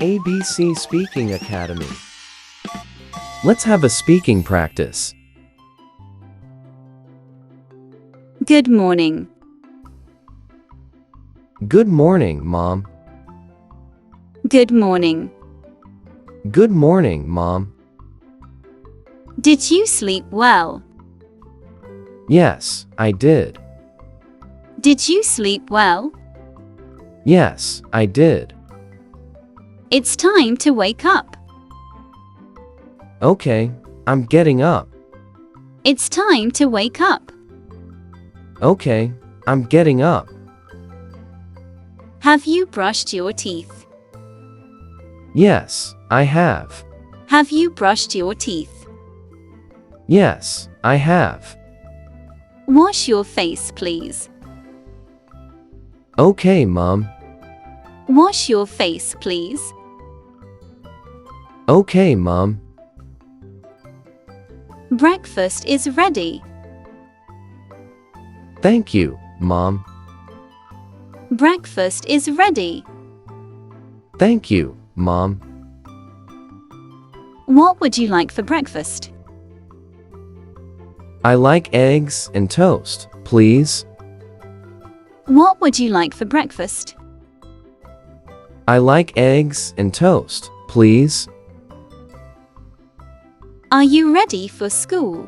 ABC Speaking Academy. Let's have a speaking practice. Good morning. Good morning, Mom. Good morning. Good morning, Mom. Did you sleep well? Yes, I did. Did you sleep well? Yes, I did. It's time to wake up. Okay, I'm getting up. It's time to wake up. Okay, I'm getting up. Have you brushed your teeth? Yes, I have. Have you brushed your teeth? Yes, I have. Wash your face, please. Okay, Mom. Wash your face, please. Okay, Mom. Breakfast is ready. Thank you, Mom. Breakfast is ready. Thank you, Mom. What would you like for breakfast? I like eggs and toast, please. What would you like for breakfast? I like eggs and toast, please. Are you ready for school?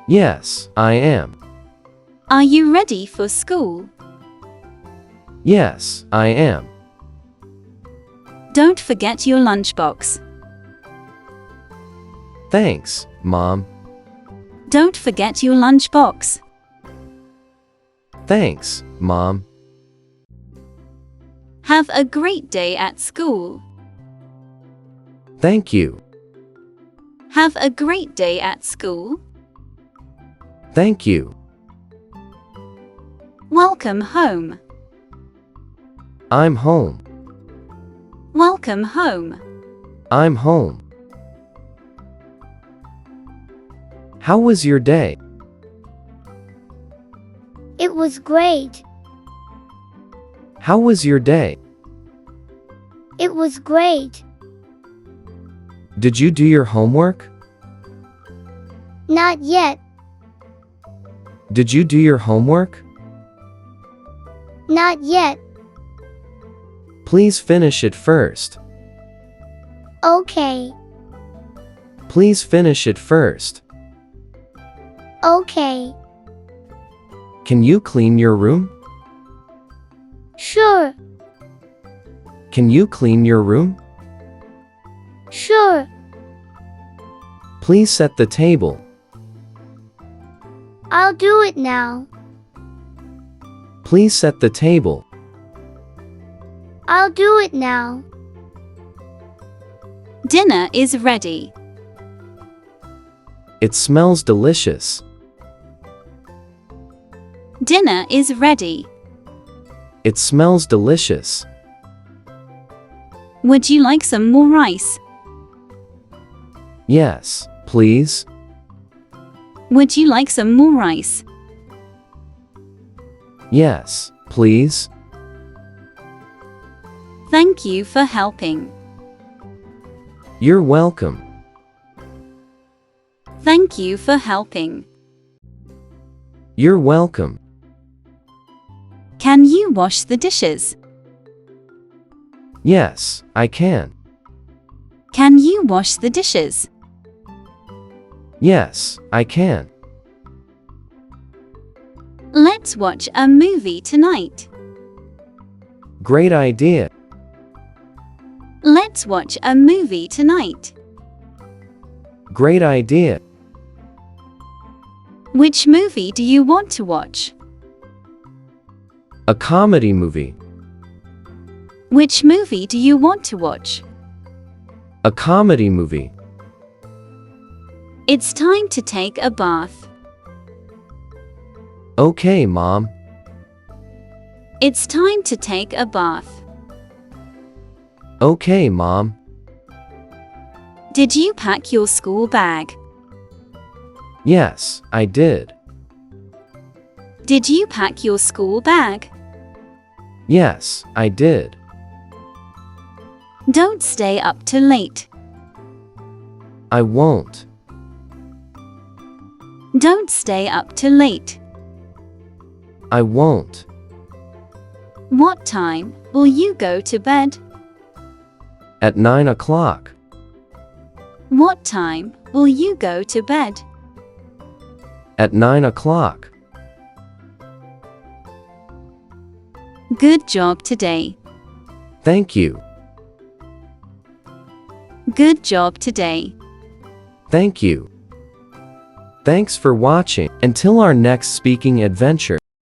Yes, I am. Are you ready for school? Yes, I am. Don't forget your lunchbox. Thanks, Mom. Don't forget your lunchbox. Thanks, Mom. Have a great day at school. Thank you. Have a great day at school. Thank you. Welcome home. I'm home. Welcome home. I'm home. How was your day? It was great. How was your day? It was great. Did you do your homework? Not yet. Did you do your homework? Not yet. Please finish it first. Okay. Please finish it first. Okay. Can you clean your room? Sure. Can you clean your room? Sure. Please set the table. I'll do it now. Please set the table. I'll do it now. Dinner is ready. It smells delicious. Dinner is ready. It smells delicious. Would you like some more rice? Yes, please. Would you like some more rice? Yes, please. Thank you for helping. You're welcome. Thank you for helping. You're welcome. Can you wash the dishes? Yes, I can. Can you wash the dishes? Yes, I can. Let's watch a movie tonight. Great idea. Let's watch a movie tonight. Great idea. Which movie do you want to watch? A comedy movie. Which movie do you want to watch? A comedy movie. It's time to take a bath. Okay, Mom. It's time to take a bath. Okay, Mom. Did you pack your school bag? Yes, I did. Did you pack your school bag? Yes, I did. Don't stay up too late. I won't. Don't stay up too late. I won't. What time will you go to bed? At 9 o'clock. What time will you go to bed? At 9 o'clock. Good job today. Thank you. Good job today. Thank you. Thanks for watching. Until our next speaking adventure.